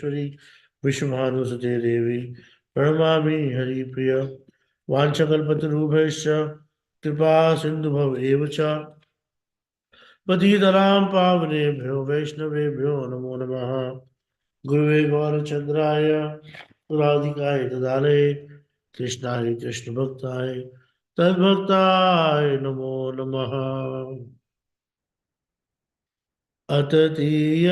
परमेश्वरी विश्वभानुसुते देवी प्रणमामि हरिप्रिय वाञ्छकल्पतरुभ्यश्च कृपा सिन्धुभव एव च पतितरां पावनेभ्यो वैष्णवेभ्यो नमो नमः। गुरुवे गौरचन्द्राय राधिकाय तदालये कृष्णाय कृष्णभक्ताय तद्भक्ताय नमो नमः। अततीयद्भवान्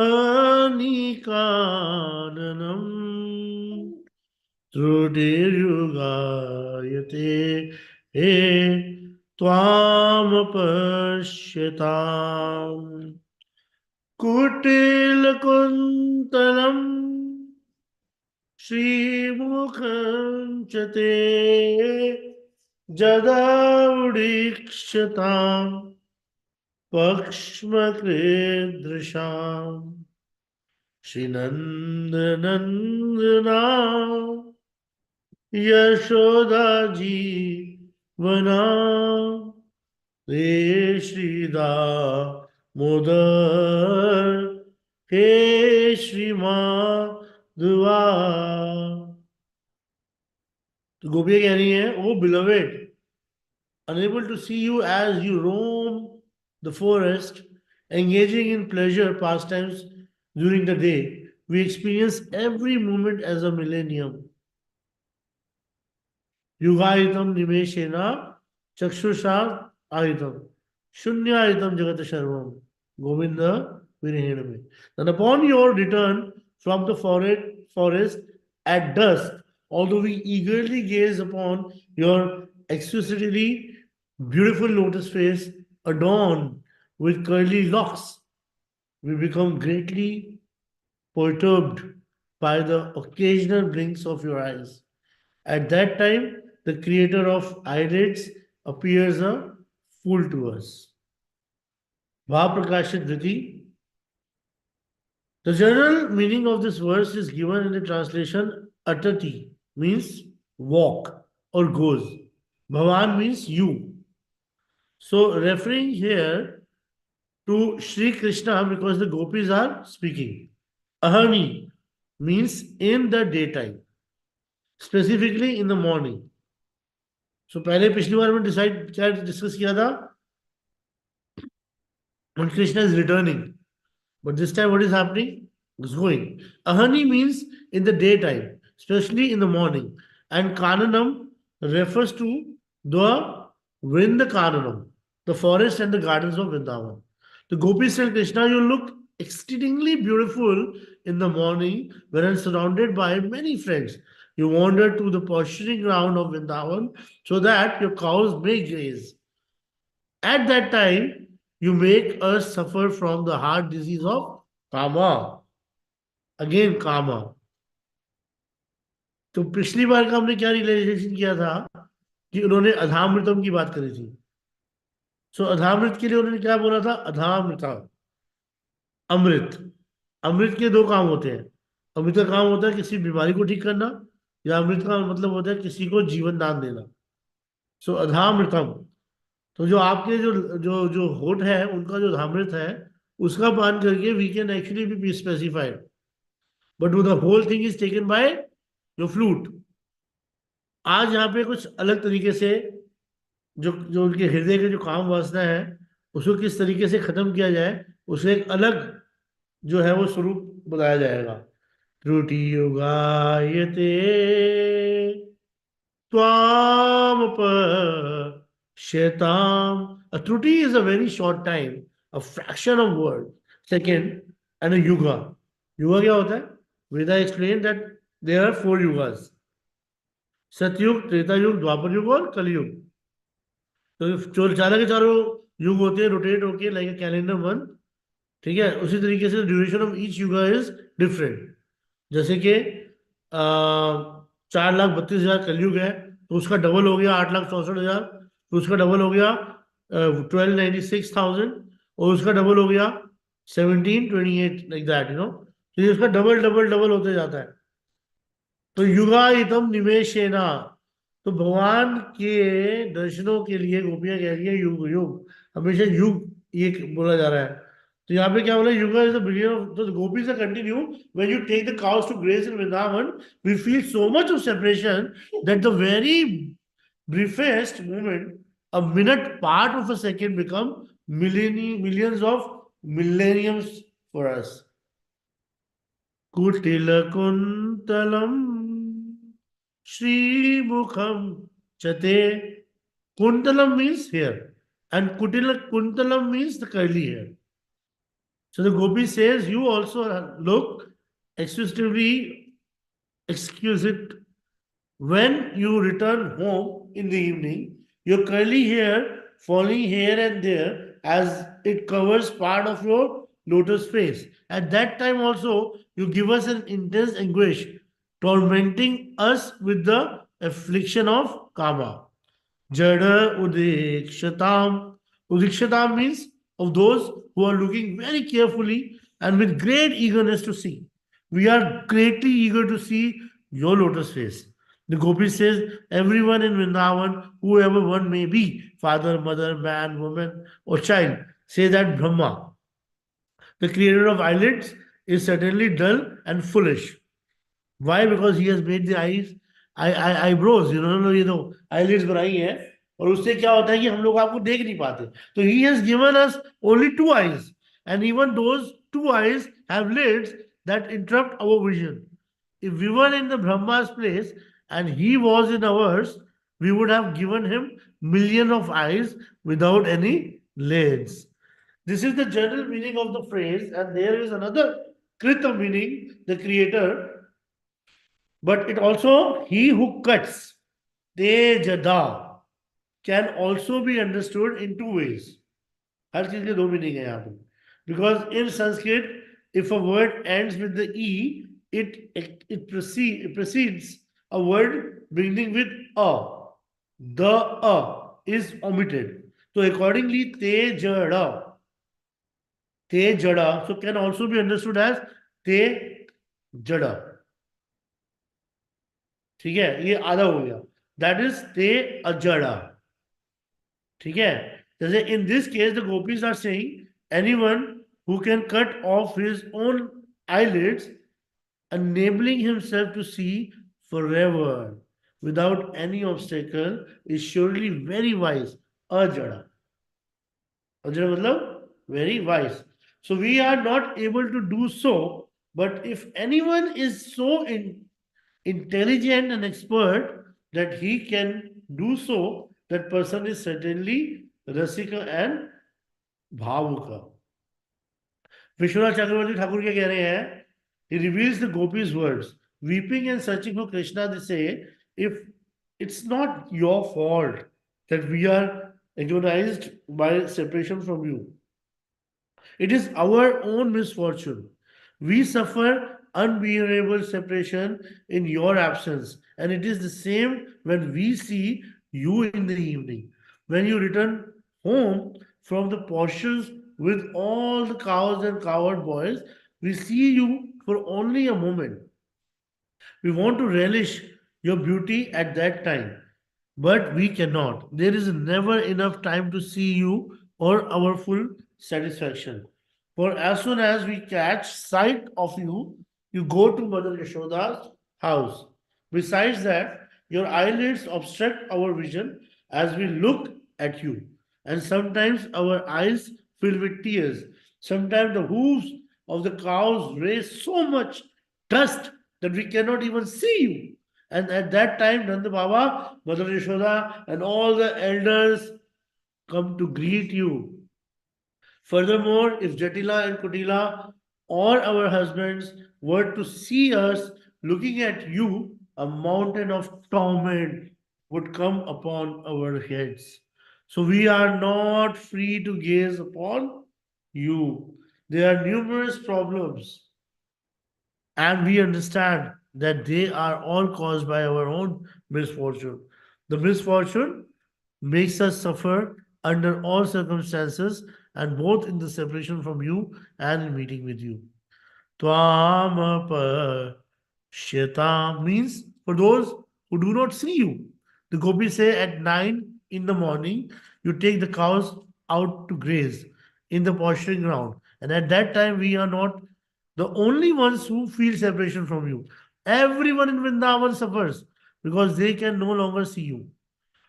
अनिकाननम् त्रुटिर्युगायते हे त्वामपश्यताम् कुटिलकुन्तलम् श्रीमुखं च ते जदावुडीक्ष्यताम् पक्ष्मकृदृशाम् श्रीनन्दनन्दना यशोदा जीवना रे श्रीदामोदर हे श्रीमाधवा। तो गोपियाँ कह रही हैं, ओ beloved, unable to see you as you roam the forest, engaging in pleasure pastimes during the day, we experience every moment as a millennium. युगायितम निमेषेण चक्षुषा आयितम शून्यायितम जगत सर्वम गोविंद विरहेण में. And upon your return from the forest at dusk, although we eagerly gaze upon your exquisitely beautiful lotus face adorned with curly locks, we become greatly perturbed by the occasional blinks of your eyes. At that time, the creator of eyelids appears a fool to us. Bhav Prakashit Vriti. The general meaning of this verse is given in the translation Atati, means walk or goes. Bhavan means you. So referring here to Sri Krishna because the gopis are speaking. Ahani means in the daytime, specifically in the morning. So पहले पिछली बार में decide क्या discuss किया था, when Krishna is returning, but this time what is happening? It's going. Ahani means in the daytime, especially in the morning, and Kananam refers to the Vrinda Kananam, the forest and the gardens of Vrindavan. The gopis tell Krishna, you look exceedingly beautiful in the morning when surrounded by many friends. You wander to the posturing ground of Vrindavan so that your cows may graze. At that time, you make us suffer from the heart disease of Kama. Again, Kama. तो पिछली बार का हमने क्या realisation किया था कि उन्होंने अधामृतम की बात करी थी. सो अधामृत के लिए उन्होंने क्या बोला था? अधामृता, अमृत. अमृत के दो काम होते हैं. अमृत का काम होता है किसी बीमारी को ठीक करना, या अमृत का मतलब होता है किसी को जीवन दान देना. सो अधामृतम. तो जो आपके जो जो जो होठ है उनका जो अधामृत है उसका पान करके we can actually be specified, but the whole thing is taken by your flute. आज यहाँ पे कुछ अलग तरीके से जो जो उनके हृदय के जो काम वासना है उसको किस तरीके से खत्म किया जाए, उसे एक अलग जो है वो स्वरूप बताया जाएगा. त्रुटि युगायते Shaitam. A truti is a very short time, a fraction of word, second, and a yuga. Yuga क्या होता है? Veda explained that there are 4 yugas. सतयुग, त्रेता युग, द्वापर युग और कलयुग. तो चारों के चारों युग होते हैं रोटेट होके लाइक अ कैलेंडर मंथ. ठीक है, उसी तरीके से duration of each yuga is different. जैसे कि 4,32,000 कलयुग है तो उसका डबल हो गया 8,64,000. तो उसका डबल हो गया 12,96,000 और उसका डबल हो गया 1728 लाइक दैट तो ये उसका डबल डबल डबल होते जाता है. तो युगायितम निमेषेना. तो भगवान के दर्शनों के लिए गोपियां कह रही है युग युग, हमेशा युग ये बोला जा रहा है. तो यहाँ पे क्या बोला, yuga is the beginning of the gopis continue, when you take the cows to graze in Vrindavan, we feel so much of separation that the very briefest moment, a minute part of a second, become millions of millenniums for us. Kutila kuntalam Shri Mukham Chate. Kuntalam means hair, and Kutila Kuntalam means the curly hair. So the gopi says, you also look exclusively exquisite when you return home in the evening, your curly hair falling here and there as it covers part of your lotus face. At that time also, you give us an intense anguish, tormenting us with the affliction of karma. Jada Udikshatam. Udikshatam means of those who are looking very carefully and with great eagerness to see. We are greatly eager to see your lotus face. The Gopi says, everyone in Vrindavan, whoever one may be, father, mother, man, woman, or child, say that Brahma, the creator of eyelids, is certainly dull and foolish. Why? Because he has made the eyebrows, ये तो eyelids बनाई है, और उससे क्या होता है कि हम लोग आपको देख नहीं पाते. तो he has given us only two eyes, and even those two eyes have lids that interrupt our vision. If we were in the Brahma's place and he was in ours, we would have given him million of eyes without any lids. This is the general meaning of the phrase, and there is another Krita meaning, the creator, but it also he who cuts, tejada, can also be understood in two ways. हर चीज के दो meaning है यहाँ पे. Because in Sanskrit, if a word ends with the e, it precedes a word beginning with a. The a is omitted. So accordingly, te jada, so can also be understood as te jada. ठीक है, ये आधा हो गया. That is ते अजड़ा. ठीक है, जैसे in this case the gopis are saying anyone who can cut off his own eyelids, enabling himself to see forever without any obstacle, is surely very wise. Ajada. Ajada मतलब very wise. So we are not able to do so, but if anyone is so intelligent and expert that he can do so, that person is certainly Rasika and Bhavuka. Vishwanath Chakravarti Thakur क्या कह रहे हैं? He reveals the gopis' words. Weeping and searching for Krishna, they say, if it's not your fault that we are agonized by separation from you, it is our own misfortune. We suffer unbearable separation in your absence, and it is the same when we see you in the evening. When you return home from the pastures with all the cows and cowherd boys, we see you for only a moment. We want to relish your beauty at that time, but we cannot. There is never enough time to see you or our full satisfaction. For as soon as we catch sight of you, you go to Mother Yashoda's house. Besides that, your eyelids obstruct our vision as we look at you, and sometimes our eyes fill with tears. Sometimes the hooves of the cows raise so much dust that we cannot even see you. And at that time, Nanda Baba, Mother Yashoda, and all the elders come to greet you. Furthermore, if Jatila and Kutila or our husbands were to see us looking at you, a mountain of torment would come upon our heads. So we are not free to gaze upon you. There are numerous problems, and we understand that they are all caused by our own misfortune. The misfortune makes us suffer under all circumstances, and both in the separation from you and in meeting with you. Twam Sheta means for those who do not see you. The gopis say at 9 in the morning, you take the cows out to graze in the pasturing ground, And at that time, we are not the only ones who feel separation from you. Everyone in Vrindavan suffers because they can no longer see you.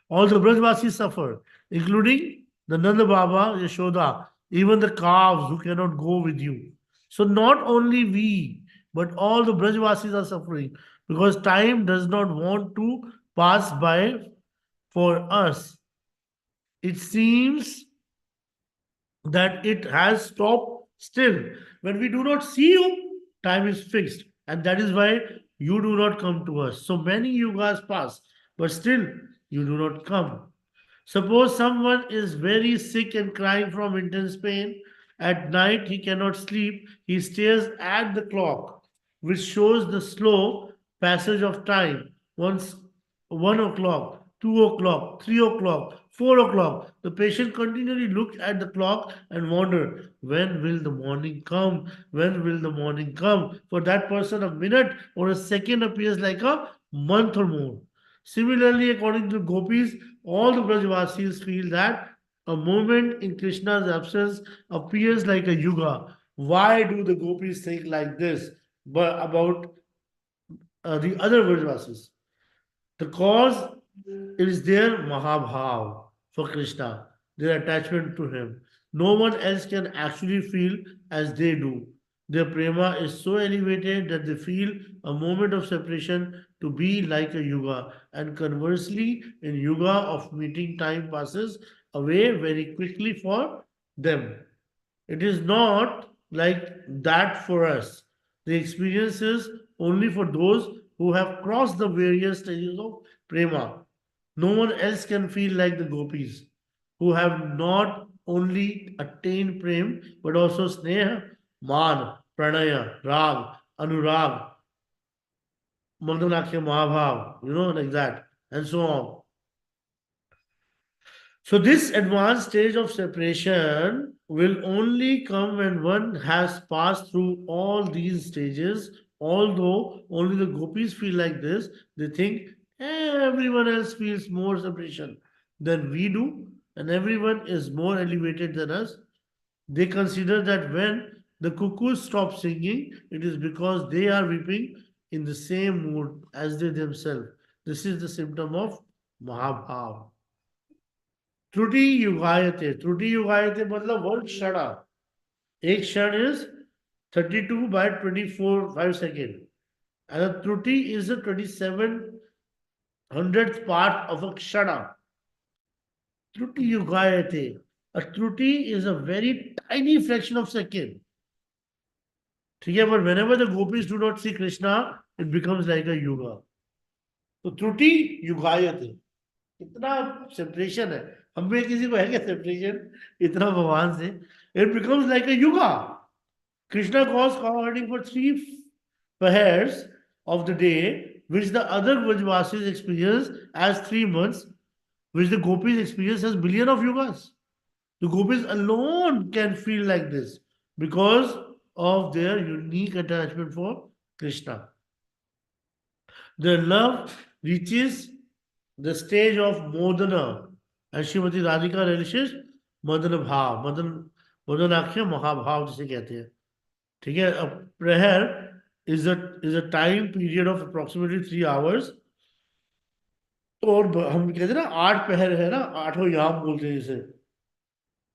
All the Brajvasis suffer, including the Nanda Baba, Yashoda, even the calves who cannot go with you. So not only we, but all the Brajvasis are suffering because time does not want to pass by for us. It seems that it has stopped still. When we do not see you, time is fixed. And that is why you do not come to us. So many yugas pass, but still you do not come. Suppose someone is very sick and crying from intense pain. At night, he cannot sleep. He stares at the clock, which shows the slow passage of time. Once 1 o'clock, 2 o'clock, 3 o'clock, 4 o'clock. The patient continually looks at the clock and wonders, when will the morning come? When will the morning come? For that person, a minute or a second appears like a month or more. Similarly, according to gopis, all the Brajvasis feel that a moment in Krishna's absence appears like a yuga. Why do the gopis think like this? But about the other Brajvasis, the cause is their Mahabhav for Krishna, their attachment to him. No one else can actually feel as they do. Their prema is so elevated that they feel a moment of separation to be like a yuga. And conversely, in yuga of meeting, time passes away very quickly for them. It is not like that for us. The experience is only for those who have crossed the various stages of prema. No one else can feel like the gopis, who have not only attained prem but also sneha, man, pranaya, rag, anurag, mandanakhya mahabhav, like that, and so on. So, this advanced stage of separation will only come when one has passed through all these stages. Although only the gopis feel like this, they think everyone else feels more separation than we do, and everyone is more elevated than us. They consider that when the cuckoos stop singing, it is because they are weeping in the same mood as they themselves. This is the symptom of Mahabhav. त्रुटि युगायते त्रुटि युगायते मतलब one क्षण एक क्षण is 32 by 24 5 second and a त्रुटि is a 27/100th part of a kshana. त्रुटि युगायते, a त्रुटि is a very tiny fraction of second. ठीक है, but whenever the gopis do not see Krishna, it becomes like a yuga. तो त्रुटि युगायते, इतना separation है. हम में किसी को है क्या सेपरेशन इतना भगवान से? It becomes like a yuga. Krishna calls counting for 3 pairs of the day, which the other Vrajvasis experience as 3 months, which the gopis experience as billion of yugas. The gopis alone can feel like this because of their unique attachment for Krishna. Their love reaches the stage of Modana, and Srimati Radhika relishes Madana Bhav, Madanakhya Mahabhav जिसे कहते हैं. ठीक है, a prayer is a time period of approximately 3 hours. और हम कहते हैं ना 8 पहर है ना, 8 याम बोलते हैं इसे.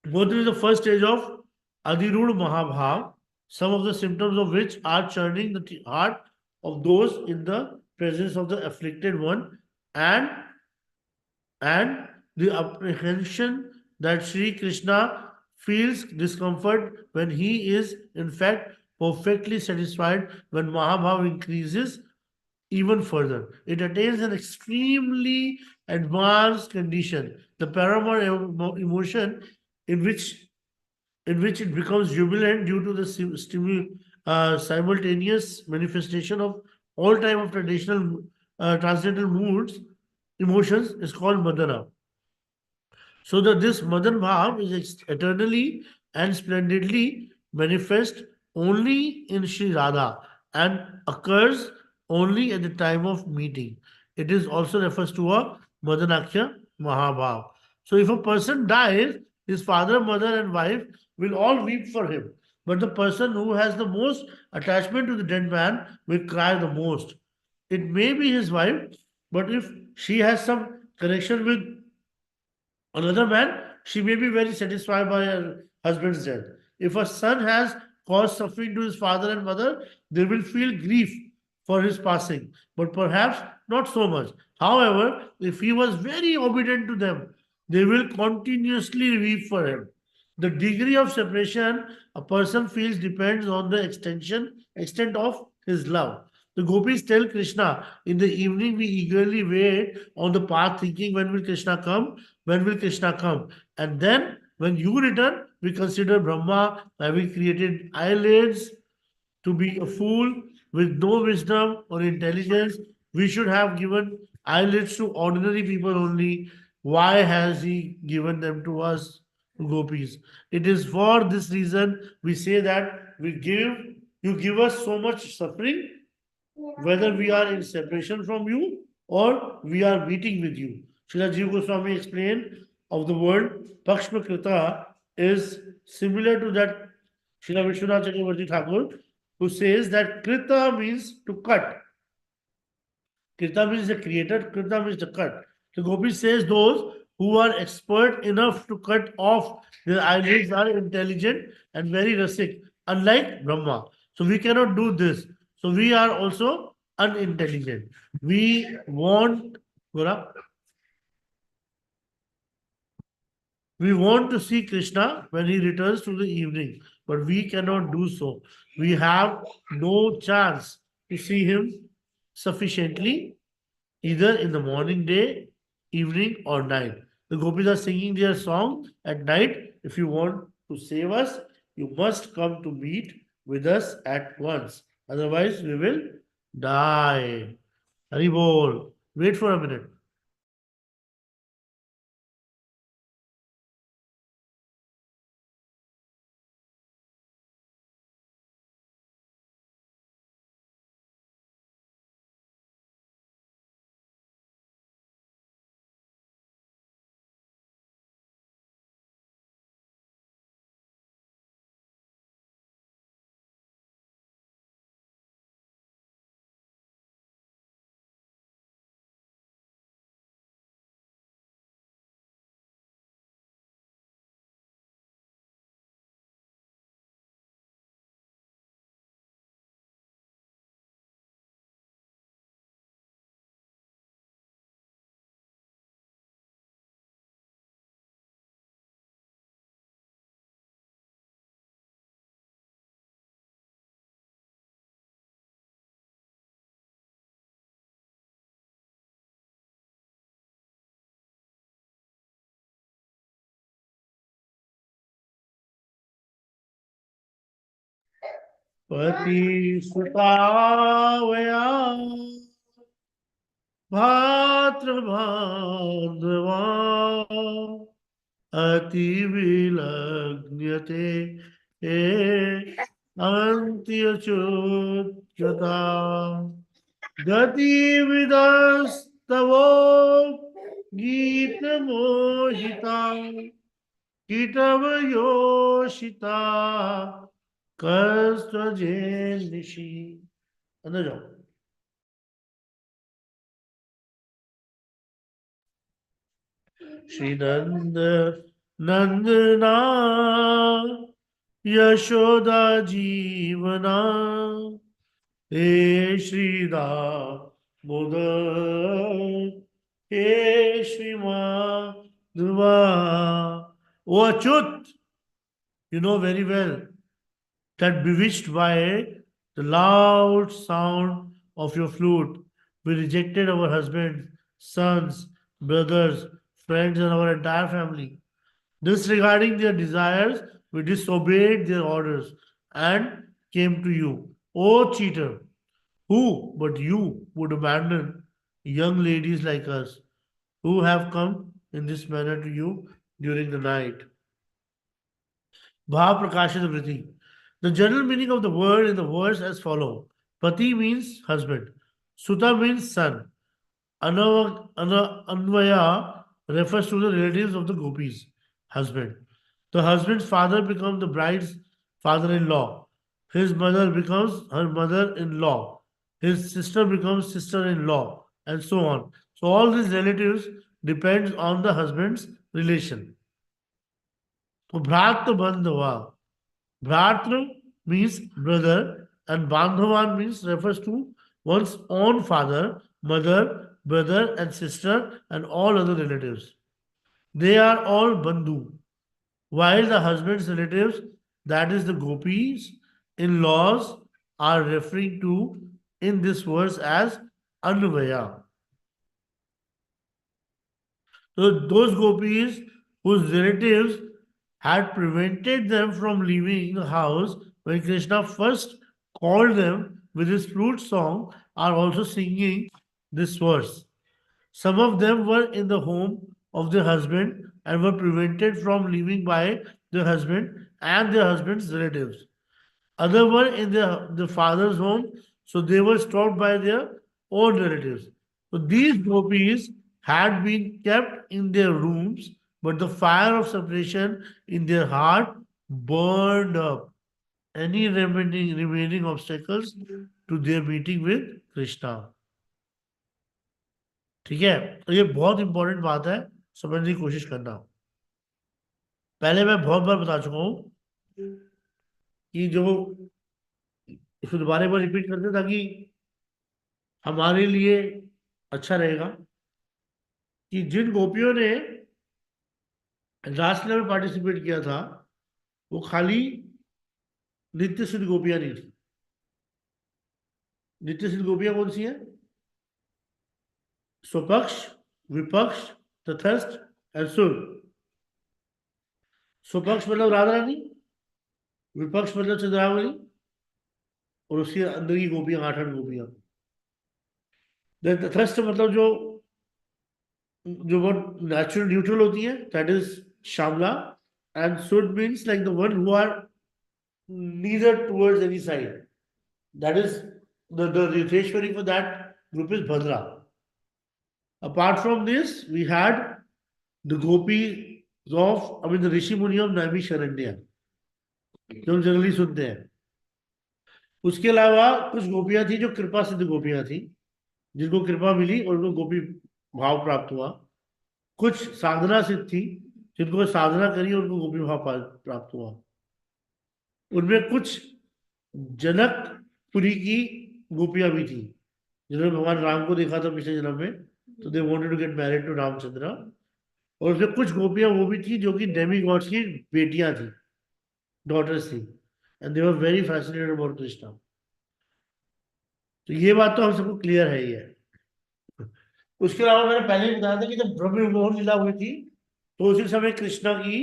Modana is the first stage of Adirud Mahabhav, some of the symptoms of which are churning the heart of those in the presence of the afflicted one, and and the apprehension that Sri Krishna feels discomfort when he is in fact perfectly satisfied. When Mahabhav increases even further, it attains an extremely advanced condition, the paramount emotion in which it becomes jubilant due to the simultaneous manifestation of all type of traditional transcendental moods, emotions, is called Madana. So that this Madan Bhav is eternally and splendidly manifest only in Sri Radha and occurs only at the time of meeting. It is also refers to a Madanakhya Mahabhav. So if a person dies, his father, mother, and wife will all weep for him. but the person who has the most attachment to the dead man will cry the most. It may be his wife, but if she has some connection with another man, she may be very satisfied by her husband's death. If a son has caused suffering to his father and mother, they will feel grief for his passing, but perhaps not so much. However, if he was very obedient to them, they will continuously weep for him. The degree of separation a person feels depends on the extent of his love. The gopis tell Krishna, in the evening we eagerly wait on the path thinking, when will Krishna come? When will Krishna come? And then when you return, we consider Brahma having created eyelids to be a fool with no wisdom or intelligence. We should have given eyelids to ordinary people only. Why has he given them to us, gopis? It is for this reason we say that you give us so much suffering, whether we are in separation from you or we are meeting with you. Srila Jiva Goswami explained of the word Pakshma Krita is similar to that Srila Vishwanath Chakravarti Thakur, who says that Krita means to cut. Krita means the creator, Krita means the cut. So Gopi says those who are expert enough to cut off their eyelids are intelligent and very rasik, unlike Brahma. So we cannot do this. So we are also unintelligent. We want, Gora, we want to see Krishna when he returns to the evening, but we cannot do so. We have no chance to see him sufficiently either in the morning, day, evening, or night. The gopis are singing their song at night. If you want to save us, you must come to meet with us at once. Otherwise, we will die. Hari bol. Wait for a minute. Pati sutavaya bhatra bhandava अति विलग्न्यते ए अन्त्यच्युता गतिविदस्तवो गीतमोहिता कीटवयोषिता कस्त्वजे निशि अंदर जाओ श्री नंदना यशोदा जीवना हे श्रीदा मोदर हे Shri Madhava. O Achyut, you know very well that bewitched by the loud sound of your flute, we rejected our husbands, sons, brothers, friends, and our entire family. Disregarding their desires, we disobeyed their orders and came to you. O cheater, who but you would abandon young ladies like us who have come in this manner to you during the night? Bhav Prakashita Vriti. The general meaning of the word in the verse as follow. Pati means husband. Suta means son. Anvaya refers to the relatives of the gopis, husband. The husband's father becomes the bride's father-in-law. His mother becomes her mother-in-law. His sister becomes sister-in-law, and so on. So all these relatives depends on the husband's relation. तो भ्रातृ बंधवा. Bhratra means brother, and Bandhavan means refers to one's own father, mother, brother, and sister, and all other relatives. They are all Bandhu, while the husband's relatives, that is the gopis, in laws, are referring to in this verse as Anvaya. So those gopis whose relatives had prevented them from leaving the house when Krishna first called them with his flute song are also singing this verse. Some of them were in the home of their husband and were prevented from leaving by their husband and their husband's relatives. Others were in the father's home, so they were stopped by their own relatives. So these gopis had been kept in their rooms, but the fire of separation in their heart burned up any remaining obstacles to their meeting with Krishna. ठीक है, तो ये बहुत important बात है, समझने की कोशिश करना. पहले मैं बहुत बार बता चुका हूँ कि जो इसको दोबारा एक बार रिपीट करते हैं ताकि हमारे लिए अच्छा रहेगा कि जिन गोपियों ने रासलीला में पार्टिसिपेट किया था वो खाली नित्य सिद्ध गोपियां नहीं थी. नित्य सिद्ध गोपियां कौन सी हैं? स्वपक्ष, विपक्ष, तटस्थ और सुर. स्वपक्ष मतलब राधा रानी, विपक्ष मतलब चंद्रावली, और उसके अंदर की गोपियां 8 गोपियां. तटस्थ मतलब जो जो बहुत नेचुरल न्यूट्रल होती है, दैट इज श्यामला. एंड सुड means like the one who are neither towards any side. That is the Ritheshwari for that group is Bhadra. Apart from this, we had the Gopi of, I mean, the Rishi Muni of Naimi Sharanya, जो हम generally सुनते हैं. उसके अलावा कुछ गोपियां थी जो कृपा सिद्ध गोपियां थी, जिनको कृपा मिली और उनको गोपी भाव प्राप्त हुआ. कुछ साधना सिद्ध थी, जिनको साधना करी और उनको गोपी भाव प्राप्त हुआ. उनमें कुछ जनकपुरी की गोपियां भी थी, जिन्होंने भगवान राम को देखा था पिछले जन्म में, तो they wanted to get married to Ramchandra. और उसमें कुछ गोपियां वो भी थी जो कि डेमी गॉड्स की बेटियां थी, डॉटर्स थी, and they were very fascinated about Krishna. तो ये बात तो हम सबको क्लियर है ही है. उसके अलावा मैंने पहले ही बताया था कि जब ब्रह्म विमोहन लीला हुई थी तो उसी समय कृष्णा की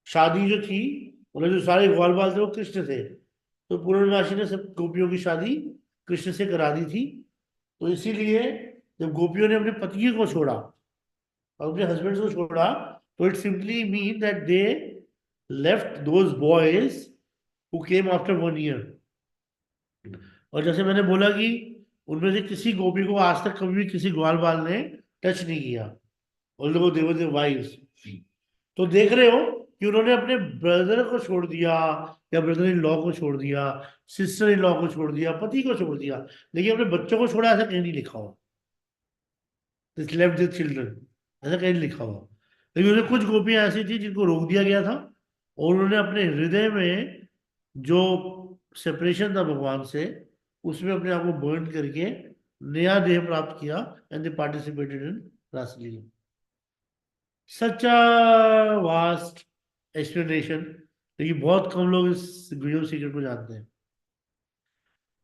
शादी जो थी, उन्हें जो सारे ग्वाल बाल थे वो कृष्ण थे, तो पूर्णमासी ने सब गोपियों की शादी कृष्ण से करा दी थी. तो इसीलिए जब गोपियों ने अपने पति को छोड़ा और अपने हस्बैंड को छोड़ा, तो it simply mean that they left those boys who came after 1 year. और जैसे मैंने बोला कि उनमें से किसी गोपी को आज तक कभी भी किसी ग्वाल बाल ने टच नहीं किया, और लोगों देवर वाइफ्स. तो देख रहे हो कि उन्होंने अपने ब्रदर को छोड़ दिया, या ब्रदर इन लॉ को छोड़ दिया, सिस्टर इन लॉ को छोड़ दिया, पति को छोड़ दिया, लेकिन अपने बच्चों को छोड़ा, ऐसा कहीं नहीं लिखा हुआ. दिस लेफ्ट दिस चिल्ड्रन, ऐसा कहीं नहीं लिखा हुआ. लेकिन उन्हें कुछ गोपियां ऐसी थी जिनको रोक दिया गया था, और उन्होंने अपने हृदय में जो सेपरेशन था भगवान से, उसमें अपने आप को बर्न करके नया देह प्राप्त किया, and they participated in Raslila. Such a vast explanation, लेकिन बहुत कम लोग इस गुजर सीक्रेट को जानते हैं.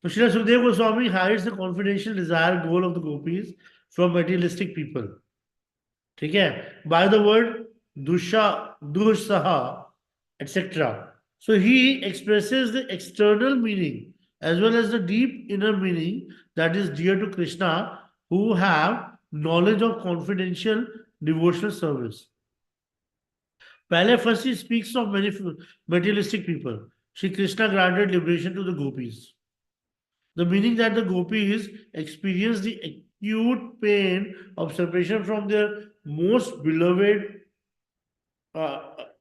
तो Shri Sukhdev Goswami hides the confidential desire goal of the gopis from materialistic people. ठीक है, बाय द वर्ड दुषा, दुस्सहा, etc. So he expresses the external meaning as well as the deep inner meaning that is dear to Krishna, who have knowledge of confidential devotional service. पहले first he speaks of many materialistic people. Shri Krishna granted liberation to the gopis. The meaning that the gopis experience the acute pain of separation from their most beloved,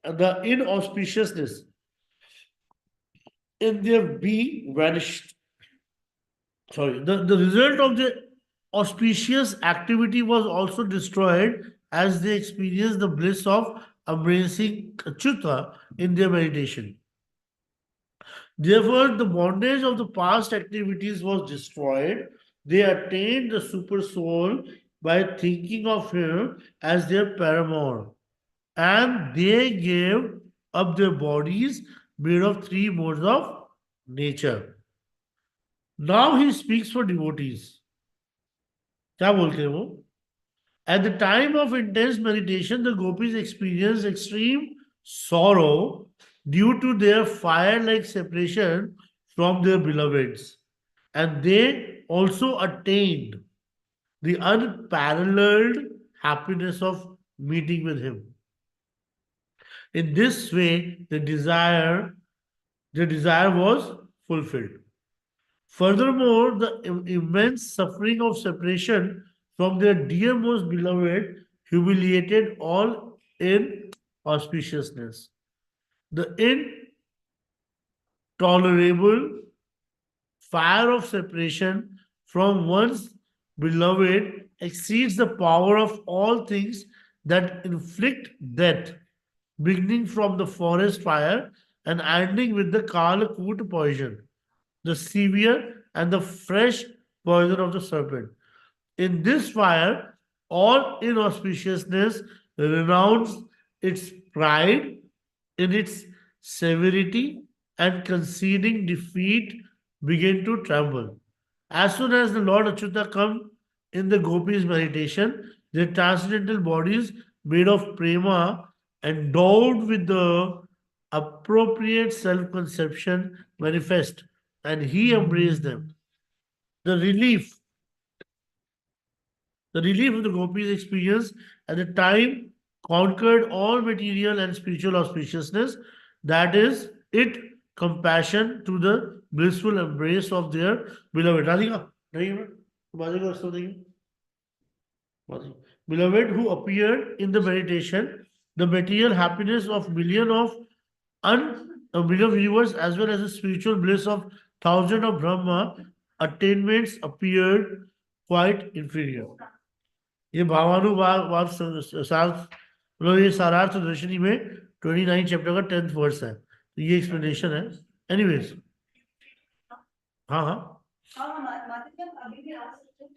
the inauspiciousness in their being vanished. Sorry, the result of the auspicious activity was also destroyed as they experienced the bliss of embracing Achyuta in their meditation. Therefore, the bondage of the past activities was destroyed. They attained the super soul by thinking of him as their paramour, and they gave up their bodies made of three modes of nature. Now he speaks for devotees. क्या बोलते हैं वो? At the time of intense meditation, the gopis experienced extreme sorrow due to their fire like separation from their beloveds. And they also attained the unparalleled happiness of meeting with him. In this way, the desire was fulfilled. Furthermore, the immense suffering of separation from their dearmost beloved humiliated all in auspiciousness. The intolerable fire of separation from one's beloved exceeds the power of all things that inflict death, beginning from the forest fire and ending with the Kalakut poison, the severe and the fresh poison of the serpent. In this fire, all inauspiciousness renounced its pride in its severity and conceding defeat began to tremble. As soon as the Lord Achyuta come in the gopis' meditation, their transcendental bodies made of prema, endowed with the appropriate self-conception manifest, and he embraced them. The relief the relief of the gopis experience at the time conquered all material and spiritual auspiciousness, that is, it compassion to the blissful embrace of their beloved. Radhika, Radhika, Radhika, Radhika, Radhika. Beloved who appeared in the meditation, the material happiness of million of million viewers as well as the spiritual bliss of thousand of Brahma attainments appeared quite inferior. ये भावानुवाद सार मतलब ये सारार्थ दर्शनी में 29 chapter का 10th verse है, तो ये एक्सप्लेनेशन है. एनीवेज, हाँ हाँ,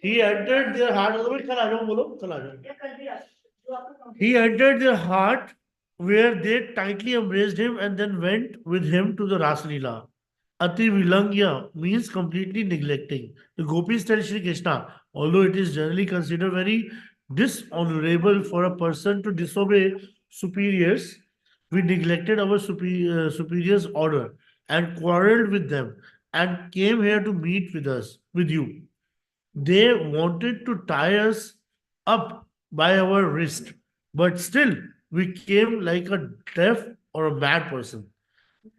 he entered their heart. कल आ जाओ, बोलो कल आ जाओ. He entered their heart where they tightly embraced him and then went with him to the Rasalila. Ati Vilangya means completely neglecting. The gopis tell Shri Krishna, although it is generally considered very dishonorable for a person to disobey superiors, we neglected our superiors' order and quarreled with them and came here to meet with you. They wanted to tie us up by our wrist, but still we came like a deaf or a mad person.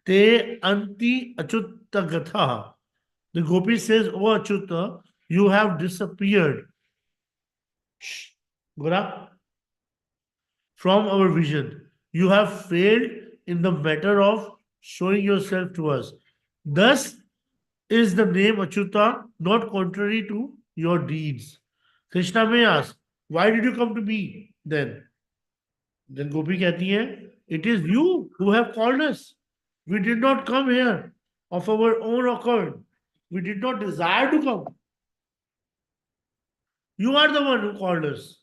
Te anti achutta gatha. The gopi says, "Oh Achyuta, you have disappeared, Gora, from our vision. You have failed in the matter of showing yourself to us. Thus is the name Achyuta not contrary to your deeds." Krishna may ask, why did you come to me then? Then Gopi कहती है, it is you who have called us. We did not come here of our own accord. We did not desire to come. You are the one who called us.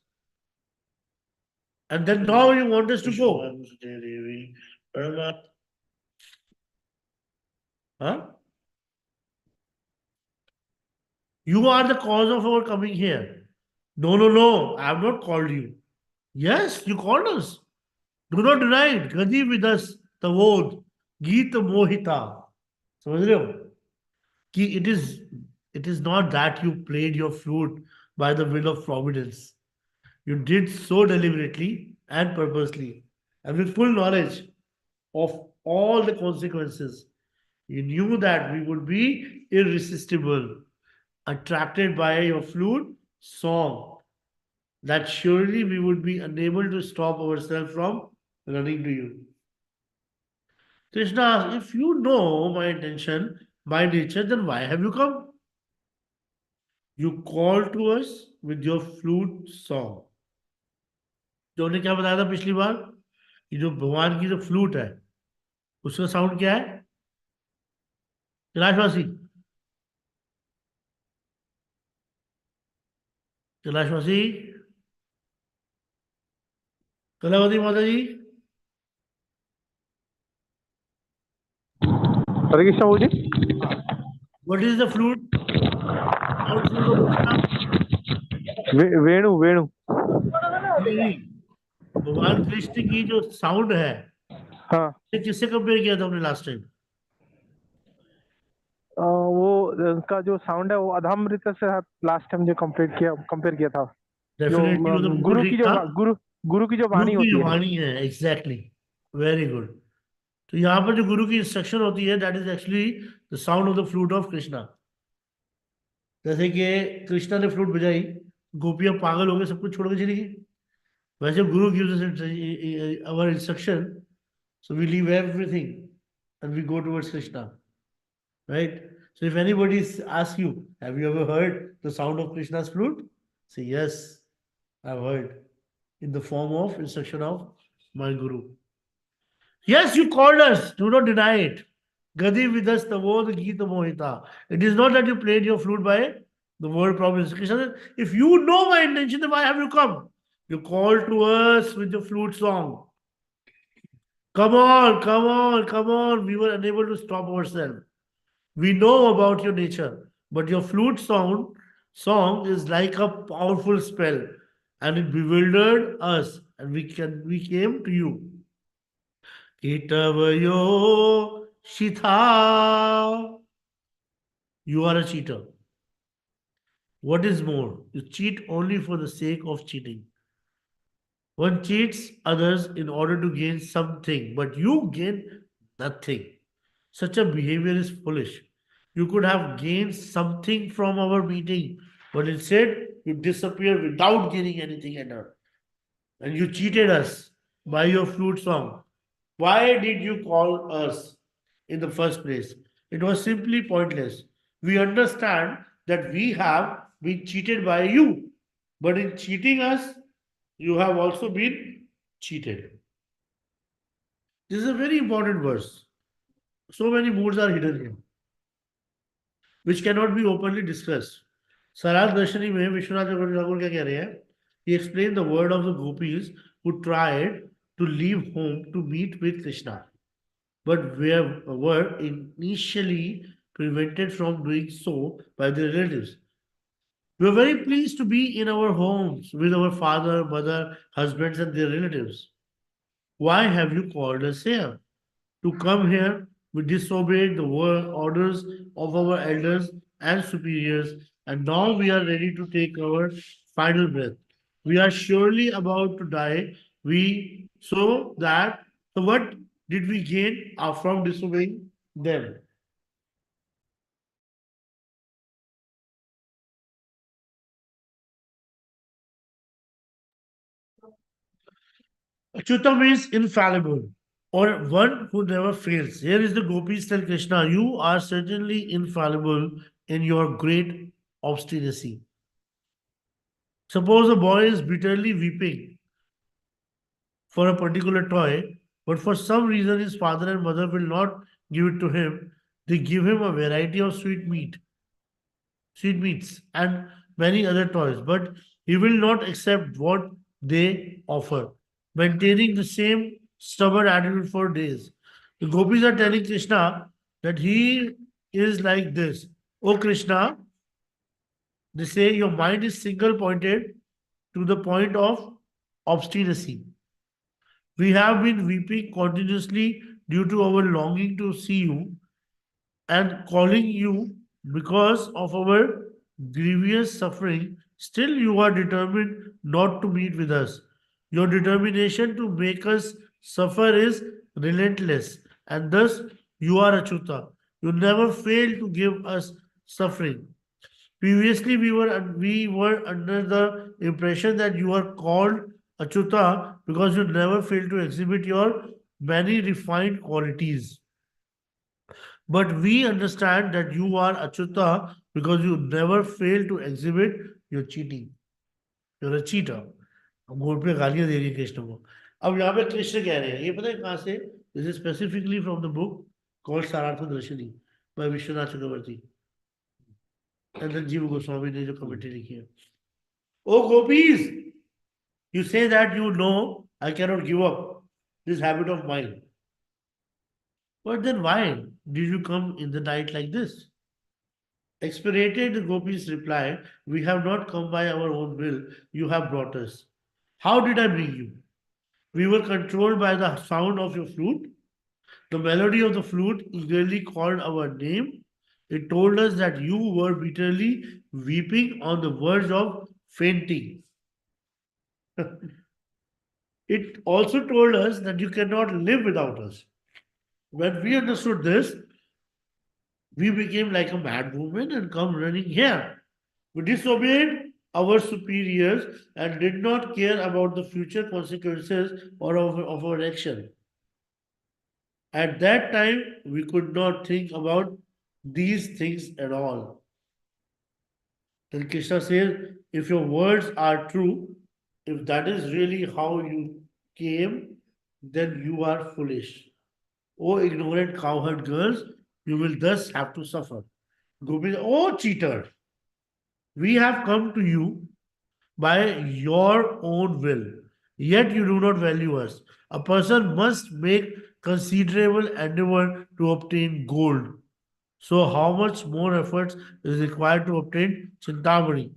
And then now you want us to go. Huh? You are the cause of our coming here. No, no, no. I have not called you. Yes, you called us. Do not deny it. Gadi vidas tavod Gita mohita. समझ रहे हो कि it is not that you played your flute by the will of providence. You did so deliberately and purposely and with full knowledge of all the consequences. You knew that we would be irresistible, attracted by your flute song, that surely we would be unable to stop ourselves from running to you. Krishna asks, if you know my intention, my nature, then why have you come? You called to us with your flute song. जो हमने क्या बताया था पिछली बार, कि जो भगवान की जो फ्लूट है उसका साउंड क्या है? कैलाशवासी, कैलाशवासी, कलावती माता जी, हरे कृष्णा जी। हाँ, what is the flute? Sound flute of Krishna? वेणु वेणु। नहीं नहीं, भगवान कृष्ण की जो साउंड है, हाँ। ये किससे कंपेयर किया था हमने लास्ट टाइम? वो उनका जो साउंड है वो अधमृत से लास्ट टाइम जो कंपेयर किया था। जो डेफिनेटली वो तो बिल्कुल गुरु की ठीक जो था। गुरु की जो गुरु वाणी की होती जो है। वाणी है, एग्जैक्टली, वेरी गुड। तो यहाँ पर जो गुरु की इंस्ट्रक्शन होती है, that is actually the sound of the flute of Krishna. जैसे कि कृष्णा ने फ्लूट बजाई, गोपियां पागल हो गए, सब कुछ छोड़ के चली गई। वैसे गुरु gives us our instruction, so we leave everything and we go towards Krishna, right? So if anybody asks you, have you ever heard the sound of Krishna's flute? Say yes, I've heard, in the form of instruction of my guru. Yes, you called us, do not deny it. Gadi vidas tavod Gita mohita. It is not that you played your flute by the word promise. Krishna said, if you know my intention, then why have you come? You called to us with your flute song. Come on, come on, come on. We were unable to stop ourselves. We know about your nature, but your flute song is like a powerful spell, and it bewildered us, and we came to you. Itavayo Shitha. You are a cheater. What is more, you cheat only for the sake of cheating. One cheats others in order to gain something, but you gain nothing. Such a behavior is foolish. You could have gained something from our meeting, but instead you disappear without gaining anything at all. And you cheated us by your flute song. Why did you call us in the first place? It was simply pointless. We understand that we have been cheated by you, but in cheating us, you have also been cheated. This is a very important verse. So many moods are hidden here, which cannot be openly discussed. Sarad Darshani में विश्वनाथ ठाकुर क्या कह रहे हैं? He explained the word of the gopis who tried to leave home to meet with Krishna, but were initially prevented from doing so by their relatives. We are very pleased to be in our homes with our father, mother, husbands, and their relatives. Why have you called us here? To come here, we disobeyed the orders of our elders and superiors, and now we are ready to take our final breath. We are surely about to die. So what did we gain from disobeying them? Achyuta means infallible, or one who never fails. Here is the gopis tell Krishna, you are certainly infallible in your great obstinacy. Suppose a boy is bitterly weeping for a particular toy, but for some reason his father and mother will not give it to him. They give him a variety of sweetmeats, and many other toys, but he will not accept what they offer, maintaining the same stubborn attitude for days. The gopis are telling Krishna that he is like this. Oh Krishna, they say your mind is single pointed to the point of obstinacy. We have been weeping continuously due to our longing to see you and calling you because of our grievous suffering. Still, you are determined not to meet with us. Your determination to make us suffer is relentless, and thus you are Achyuta. You never fail to give us suffering. Previously, we were under the impression that you are called Achyuta because you never fail to exhibit your many refined qualities. But we understand that you are Achyuta because you never fail to exhibit your cheating. You're a cheater. अब गोल पे गालियां दे रही है कृष्ण को. अब यहाँ पे कृष्ण कह रहे हैं, ये पता है कहाँ से? This is specifically from the book called Sararth Darshini by Vishwanath Chakravarti and then Jiva Goswami ने जो कमेंट्री लिखी है. O gopis, you say that you know I cannot give up this habit of mine. But then why did you come in the night like this? Exasperated, the gopis replied, we have not come by our own will. You have brought us. How did I bring you? We were controlled by the sound of your flute. The melody of the flute eagerly called our name. It told us that you were bitterly weeping on the verge of fainting. It also told us that you cannot live without us. When we understood this, we became like a mad woman and come running here. We disobeyed our superiors and did not care about the future consequences of our action. At that time, we could not think about these things at all. Then Krishna says, if your words are true, if that is really how you came, then you are foolish. O ignorant cowherd girls, you will thus have to suffer. Gopi, oh cheater, we have come to you by your own will, yet you do not value us. A person must make considerable endeavor to obtain gold. So, how much more effort is required to obtain Chintamani,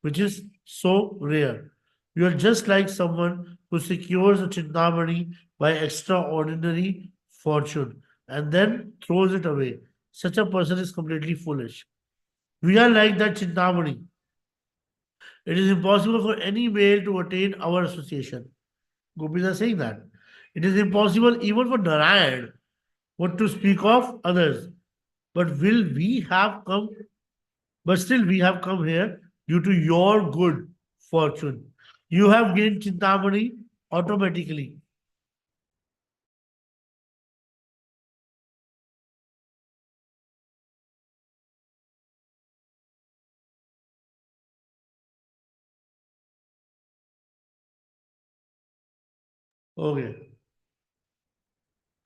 which is so rare? You are just like someone who secures a Chintamani by extraordinary fortune and then throws it away. Such a person is completely foolish. We are like that Chintamani. It is impossible for any male to attain our association. Gopis are saying that. It is impossible even for Narayan, what to speak of others. But will we have come, but still we have come here due to your good fortune. You have gained Chintamani automatically. Okay.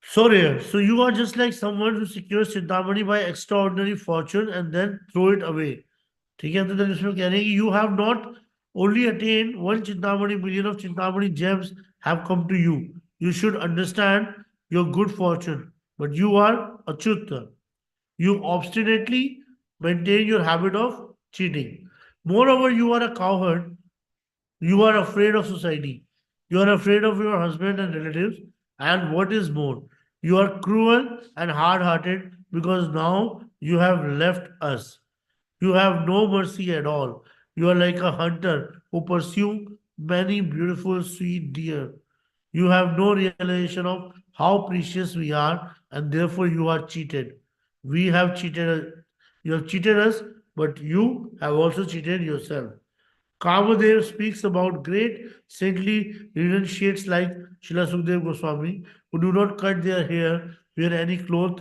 So rare. So you are just like someone who secures Chintamani by extraordinary fortune and then throw it away. ठीक है, तो then इसमें कह रहे हैं कि you have not only attained one Chintamani, million of Chintamani gems have come to you. You should understand your good fortune, but you are Achyuta. You obstinately maintain your habit of cheating. Moreover, you are a cowherd. You are afraid of society. You are afraid of your husband and relatives. And what is more, you are cruel and hard hearted because now you have left us. You have no mercy at all. You are like a hunter who pursues many beautiful sweet deer. You have no realization of how precious we are, and therefore you are cheated. We have cheated. You have cheated us, but you have also cheated yourself. Kamadev speaks about great saintly renunciates like Srila Sukdev Goswami who do not cut their hair, wear any cloth,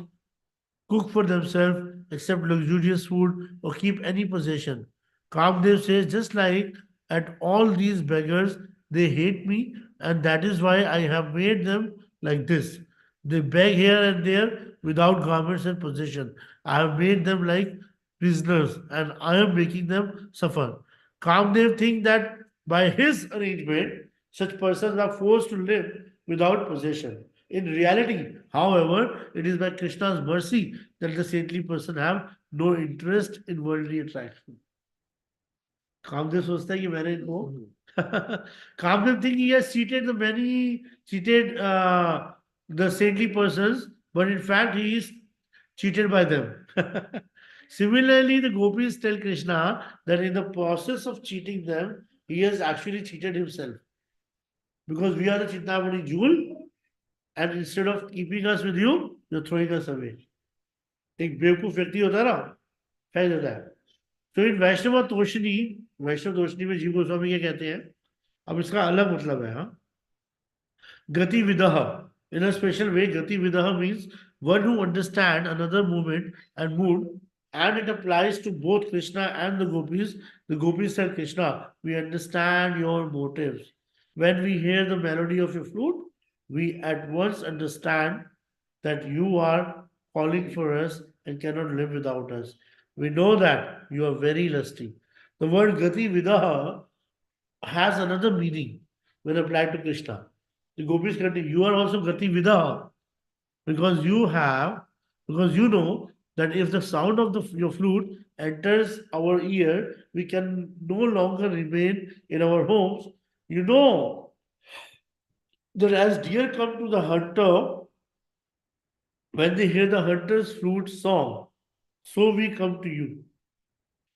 cook for themselves, accept luxurious food, or keep any possession. Kamdev says, just like at all these beggars, they hate me, and that is why I have made them like this. They beg here and there without garments and possession. I have made them like prisoners, and I am making them suffer. Kamdev thinks that by his arrangement, such persons are forced to live without possession. In reality, however, it is by Krishna's mercy that the saintly person have no interest in worldly attraction. Kamadeva सोचता है कि मैंने इनको Kamadeva think he has cheated the many cheated the saintly persons, but in fact he is cheated by them. Similarly, the gopis tell Krishna that in the process of cheating them, he has actually cheated himself because we are the Chintamani jewel, and instead of keeping us with you, you're throwing us away. एक बेवकूफ व्यक्ति होता है ना, फेंक देता है. तो इन वैष्णव तोषणी में जीव गोस्वामी क्या कहते हैं? अब इसका अलग मतलब है. हाँ, गति विदह, in a special way, gati vidah means one who understands another movement and mood, and it applies to both Krishna and the gopis. The gopis said, Krishna, we understand your motives. When we hear the melody of your flute, we at once understand that you are calling for us and cannot live without us. We know that you are very lusty. The word Gati Vidaha has another meaning when applied to Krishna. The gopis continue, you are also Gati Vidaha because because you know that if the sound of your flute enters our ear, we can no longer remain in our homes. You know that as deer come to the hunter when they hear the hunter's flute song, so we come to you.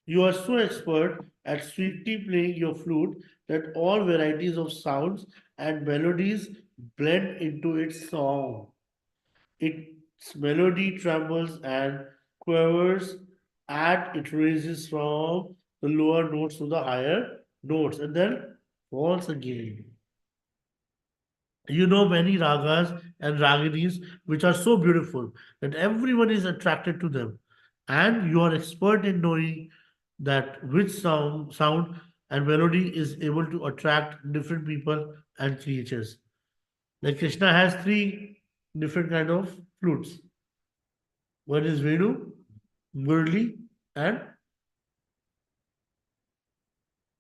You are so expert at sweetly playing your flute that all varieties of sounds and melodies blend into its song. Its melody trembles and quavers and it raises from the lower notes to the higher notes and then falls again. You know many ragas and raginis which are so beautiful that everyone is attracted to them. And you are expert in knowing that which sound and melody is able to attract different people and creatures. Like Krishna has three different kind of flutes. One is Venu, Murli, and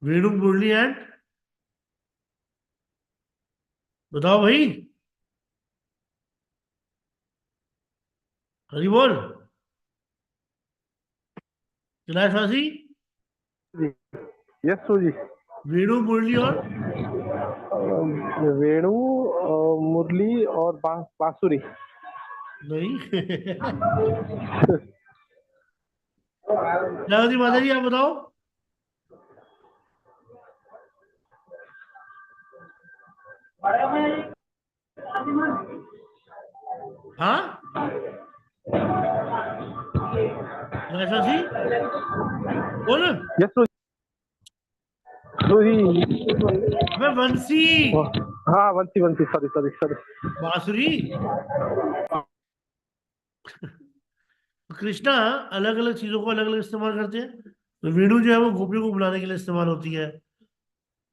Venu, Murli, and बताओ भाई हरी बोल कैलाशवासी जी। Yes so जी। वेणु मुरली और वेणु, मुरली और बांसुरी। नहीं कैलाशवासी माता जी आप बताओ हाँ कैलाशवासी बोल यस सो जी। अबे बंसी हाँ, वंशी वंशी, सॉरी सॉरी सॉरी। बांसुरी कृष्णा अलग अलग चीजों को अलग अलग इस्तेमाल करते हैं तो वेणु जो है वो गोपियों को बुलाने के लिए इस्तेमाल होती है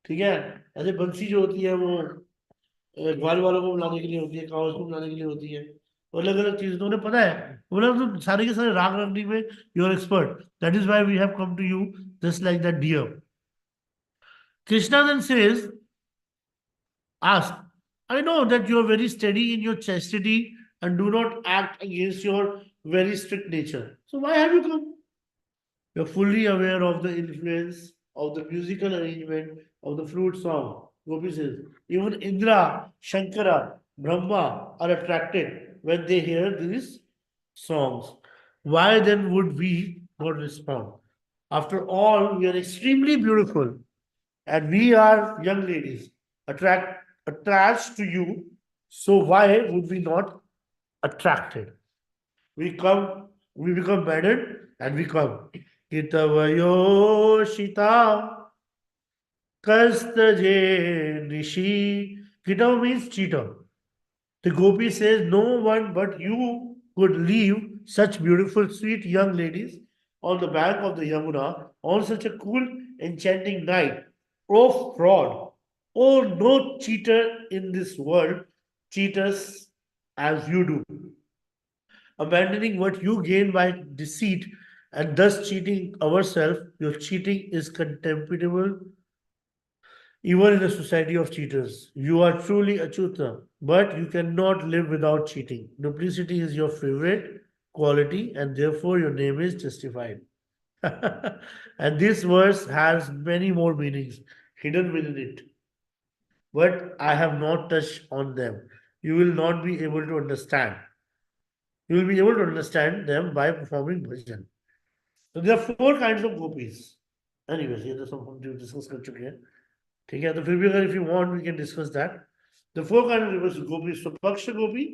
ठीक है ऐसे बंसी जो होती है वो ग्वाल वालों को बुलाने के लिए होती है कावस को बुलाने के लिए होती है तो अलग अलग चीजें तो उन्हें पता है बोला तो सारे के सारे राग रखने में you are expert that is why we have come to you just like that dear Krishna then says ask I know that you are very steady in your chastity and do not act against your very strict nature so why have you come you're fully aware of the influence of the musical arrangement of the flute song. Gopi says, even Indra, Shankara, Brahma are attracted when they hear these songs. Why then would we not respond? After all, we are extremely beautiful and we are young ladies attached to you. So why would we not attracted? We come, we become maddened and we come. Kitavayoshita kastaje nishi. Kitava means cheater. The gopi says, no one but you could leave such beautiful, sweet young ladies on the bank of the Yamuna on such a cool, enchanting night. Oh, fraud! Oh, no cheater in this world cheaters as you do abandoning what you gain by deceit and thus cheating ourselves, your cheating is contemptible even in a society of cheaters. You are truly Achyuta, but you cannot live without cheating. Duplicity is your favorite quality, and therefore your name is justified. And this verse has many more meanings hidden within it, but I have not touched on them. You will not be able to understand. You will be able to understand them by performing bhajan. So there are four kinds of gopis. Anyways, ये तो सब हम जो discuss कर चुके हैं ठीक है तो फिर भी अगर if you want we can discuss that. The four kinds of gopis स्वपक्ष गोपी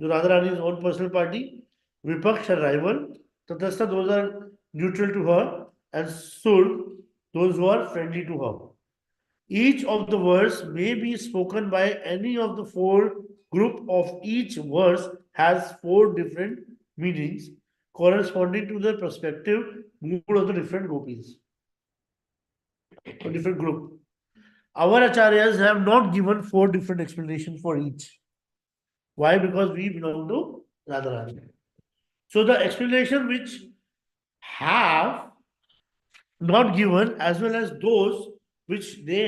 जो Radha रानी's own personal party, vipaksh her rival, tatastha those are neutral to her, and sur those who are friendly to her. Each of the words may be spoken by any of the four group of each verse has four different meanings corresponding to the perspective mood of the different gopis, or different group. Our acharyas have not given four different explanations for each. Why? Because we belong to Radharani. So the explanation which have not given, as well as those which they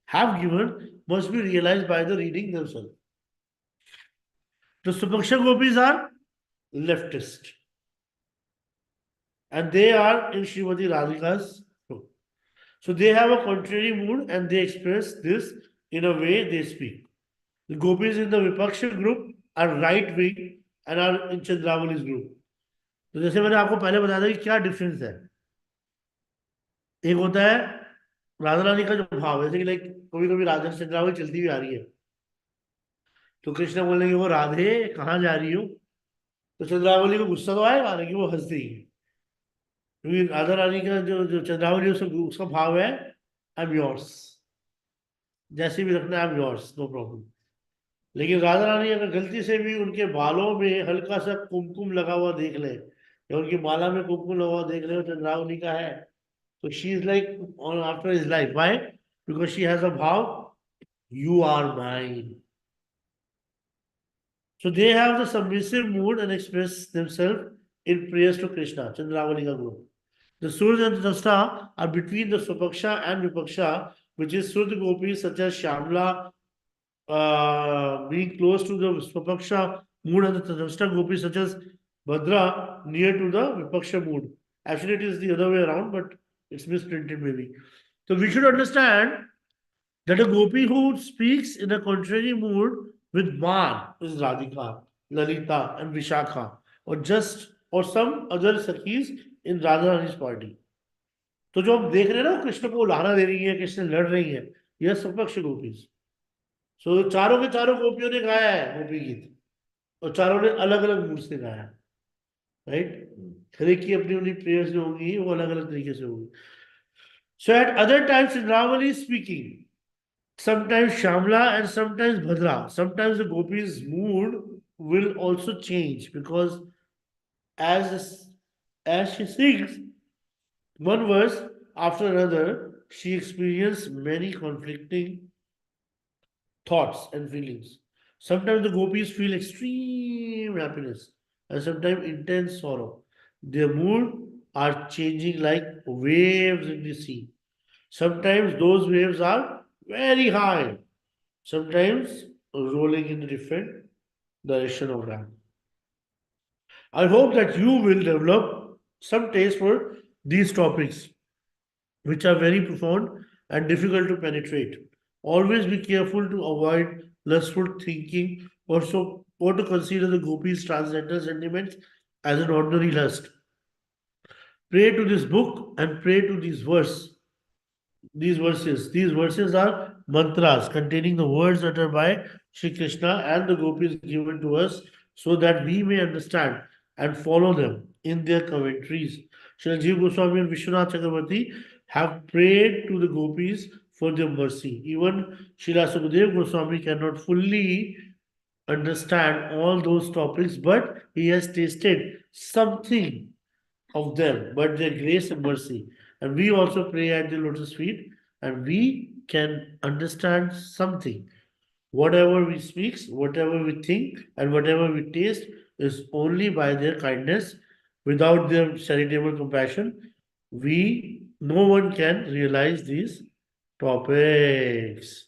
have given, must be realized by the reading themselves. The Supaksha Gopis are leftist, and they are in Srimati Radhika's group. So they have a contrary mood and they express this in a way they speak. The Gopis in the Vipaksha group are right wing and are in Chandravali's group. तो जैसे मैंने आपको पहले बताया था कि क्या difference है। एक होता है राधा रानी का जो भाव है, जैसे कि लाइक कभी कभी राधा चंद्रावली चलती हुई आ रही है, तो कृष्ण बोलेंगे वो राधे कहाँ जा रही हो, तो चंद्रावली को गुस्सा तो आएगा लेकिन वो हंस देगी, क्योंकि राधा रानी का जो जो चंद्रावली है, उसका भाव है आई एम योर्स, जैसे भी रखना I am yours, no problem. लेकिन राधा रानी अगर गलती से भी उनके बालों में हल्का सा कुमकुम लगा हुआ देख ले, या उनकी माला में कुमकुम लगा हुआ देख ले, और चंद्रावली का है, तो she is like on after his life. Why? Because she has a भाव, you are mine. So they have the submissive mood and express themselves in prayers to Krishna, Chandravalika group. The Surya and Drashta are between the Swapaksha and Vipaksha, which is Surya Gopis such as Shamla, being close to the Swapaksha mood, and the Drashta Gopis such as Bhadra near to the Vipaksha mood. Actually, it is the other way around, but it's misprinted maybe. So we should understand that a gopi who speaks in a contrary mood with Man is Radhika, Lalita, and Vishakha, or some other Sakhis in Radharani's party. तो जो हम देख रहे हैं ना, कृष्ण को उलाहना दे रही है, कृष्ण लड़ रही है, यह सपक्ष गोपी। सो चारों के चारों गोपियों ने गाया है गोपी गीत, और चारों ने अलग अलग मूड से गाया है, राइट। हर एक की अपनी अपनी प्रेयर्स जो होंगी वो अलग अलग तरीके से होंगी। So at other times in Ravali speaking, sometimes Shamla and sometimes Bhadra. Sometimes the Gopi's mood will also change because as as she sings one verse after another, she experiences many conflicting thoughts and feelings. Sometimes the Gopis feel extreme happiness and sometimes intense sorrow. Their mood are changing like waves in the sea. Sometimes those waves are very high, sometimes rolling in a different direction of that. I hope that you will develop some taste for these topics, which are very profound and difficult to penetrate. Always be careful to avoid lustful thinking, or to consider the gopis' transcendental sentiments as an ordinary lust. Pray to this book and pray to these verses. These verses. These verses are mantras containing the words uttered by Sri Krishna and the gopis given to us so that we may understand and follow them in their commentaries. Sri Jiva Goswami and Vishwanath Chakravarti have prayed to the gopis for their mercy. Even Srila Sukadeva Goswami cannot fully understand all those topics, but he has tasted something of them, but their grace and mercy. And we also pray at the lotus feet, and we can understand something. Whatever we speak, whatever we think, and whatever we taste is only by their kindness. Without their charitable compassion, no one can realize these topics.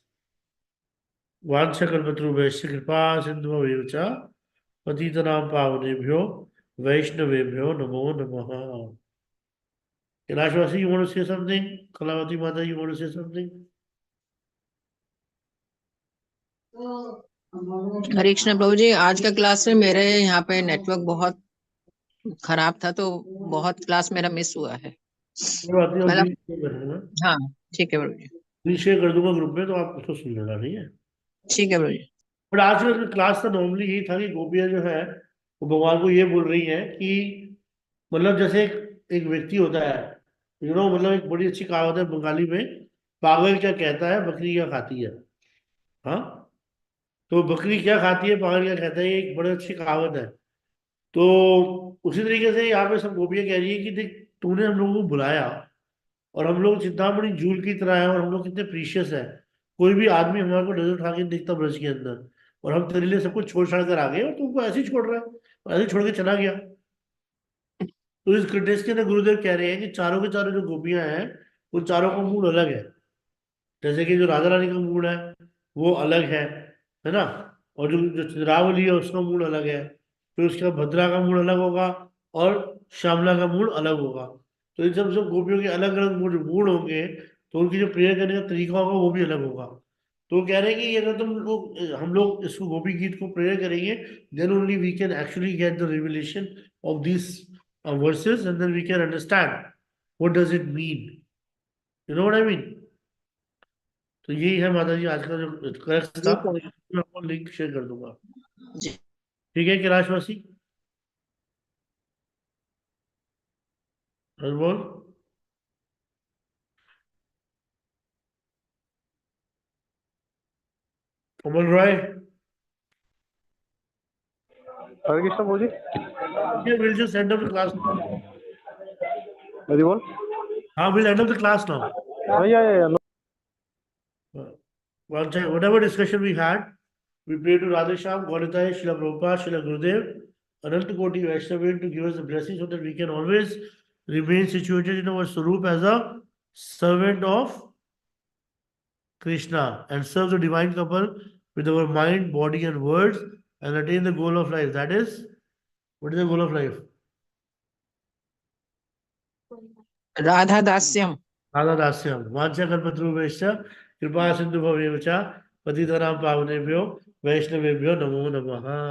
वाञ्छकल्पतरुभ्यश्च कृपा सिन्धुभ्यो च पतितनां पावनेभ्यो वैष्णवेभ्यो नमो नमः। Kailashwasi, you want to say something? Kalavati Mata, you want to say something? हरे कृष्ण प्रभु जी, आज का class में मेरे यहाँ पे नेटवर्क बहुत खराब था, तो बहुत क्लास मेरा मिस हुआ है। कोई बात नहीं, मतलब अभी शेयर कर दूंगा। हाँ, ठीक है प्रभु जी, अभी शेयर कर दूंगा ग्रुप में, तो आप उसको सुन लेना, ठीक है। ठीक है प्रभु जी। बट आज का जो क्लास का नॉर्मली यही था कि गोपियां जो है वो भगवान को ये बोल रही है कि मतलब जैसे एक व्यक्ति होता है, मतलब एक बड़ी अच्छी कहावत है बंगाली में, पागल क्या कहता है बकरी क्या खाती है। हाँ, तो बकरी क्या खाती है, पागल क्या कहता है, ये एक बड़ी अच्छी कहावत है। तो उसी तरीके से यहाँ पे सब गोपियां कह रही है कि देख, तूने हम लोगों को बुलाया और हम लोग चिंतामणि जूल की तरह है और हम लोग कितने प्रीशियस है। कोई भी आदमी हमारे को नजर उठा के नहीं देखता ब्रज के अंदर, और हम तेरे लिए सब कुछ छोड़ छाड़ कर आ गए और तुमको ऐसे ही छोड़ रहा है, और ऐसे ही छोड़ के चला गया। तो इस कंटेस्ट के अंदर गुरुदेव कह रहे हैं कि चारों के चारों जो गोपियां हैं, उन चारों का मूड अलग है। जैसे कि जो राधा रानी का मूड है वो अलग है ना। और जो जो चिंद्रावली है उसका मूड अलग है। फिर उसके बाद भद्रा का मूड अलग होगा, और श्यामला का मूड अलग होगा। तो इन सब सब गोपियों के अलग अलग मूड मूड होंगे, तो उनकी जो प्रेयर करने का तरीका होगा वो भी अलग होगा। तो वो कह रहे हैं कि अगर तुम लोग हम लोग इसको गोपी गीत को प्रेयर करेंगे, then only we can actually get the revelation of this verses, and then we can understand what does it mean. You know what I mean. तो यही है माता जी आज का जो क्रक्स था। जी सर। मैं आपको लिंक शेयर कर दूंगा। जी। ठीक है कैलाशवासी। बोल। Kamal Roy. Hare Krishna Prabhu ji. Will just end of the class. Hari बोल। हाँ, will end of the class now. हाँ, yeah Whatever discussion we had, we pray to Radhesham, Gauritai, Srila Prabhupada, Srila Gurudev, Anant Koti Vaishnavin to give us the blessing so that we can always remain situated in our Swarup as a servant of Krishna and serve the divine couple with our mind, body, and words and attain the goal of life. That is, what is the goal of life? Radha दास्यम। Radha Dasyam. Vancha Kalpatruvesh, Kripa Sindhu Bhavevacha, Patitanam Pavanebhyo, Vaishnavebhyo, Namo Namaha.